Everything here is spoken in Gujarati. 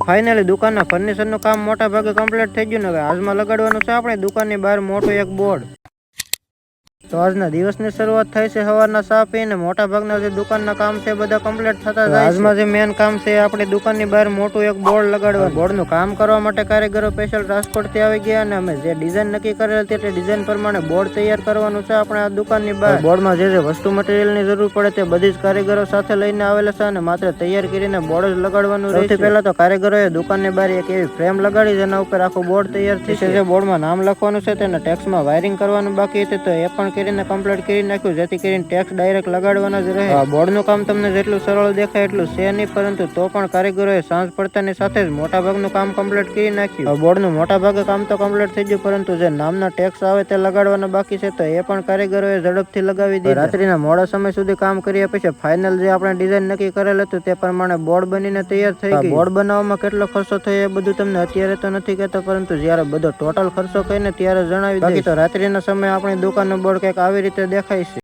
ફાઇનલી દુકાનના ફર્નિચરનું કામ મોટા ભાગે કમ્પ્લીટ થઈ ગયું ને હવે આજમાં લગાડવાનું છે આપણે દુકાનની બહાર મોટું એક બોર્ડ. તો આજના દિવસની શરૂઆત થાય છે સવારના ચા પીને. મોટા ભાગના જે દુકાનના કામ છે બધા કમ્પ્લીટ થતા જાય. આજમાં જે મેન કામ છે આપણે દુકાનની બહાર મોટું એક બોર્ડ લગાડવાનું. બોર્ડનું કામ કરવા માટે કારીગરો સ્પેશિયલ ટ્રાન્સપોર્ટથી આવી ગયા અને અમે જે ડિઝાઇન નક્કી કરેલ હતી તે ડિઝાઇન પ્રમાણે બોર્ડ તૈયાર કરવાનું છે આપણે આ દુકાનની બહાર. બોર્ડમાં જે વસ્તુ મટીરિયલની જરૂર પડે તે બધી જ કારીગરો સાથે લઈને આવેલા છે અને માત્ર તૈયાર કરીને બોર્ડ જ લગાડવાનું રહે. સૌથી પહેલા તો કારીગરોએ દુકાનની બહાર એક એવી ફ્રેમ લગાડી જેના ઉપર આખું બોર્ડ તૈયાર થશે. જે બોર્ડમાં નામ લખવાનું છે તેને ટેક્સમાં વાયરિંગ કરવાનું બાકી હતું તો એ પણ કરીને કમ્પ્લીટ કરી નાખ્યું જેથી કરીને ટેક્સ ડાયરેક્ટ લગાડવાના જ રહે. બોર્ડનું કામ તમને જેટલું સરળ દેખાય એટલું છે નહીં, પરંતુ તો પણ કારીગરોએ સાંજ પડતાની સાથે જ મોટા ભાગનું કામ કમ્પ્લીટ કરી નાખ્યું. બોર્ડનું મોટા ભાગે કામ તો કમ્પ્લીટ થઈ ગયું, પરંતુ જે નામના ટેક્સ આવે તે લગાડવાના બાકી છે તો એ પણ કારીગરોએ ઝડપથી લગાવી દીધા. રાત્રિના મોડા સમય સુધી કામ કર્યા પછી ફાઇનલ જે આપણે ડિઝાઇન નક્કી કરેલ હતું તે પ્રમાણે બોર્ડ બનીને તૈયાર થઈ ગયું. બોર્ડ બનાવવામાં કેટલો ખર્ચો થયો એ બધું તમને અત્યારે તો નથી કહેતો, પરંતુ જ્યારે બધો ટોટલ ખર્ચો કહીને ત્યારે જણાવી દઈશ. બાકી તો રાત્રિના સમયે આપણી દુકાનનું બોર્ડ કંઈક આવી રીતે દેખાય છે.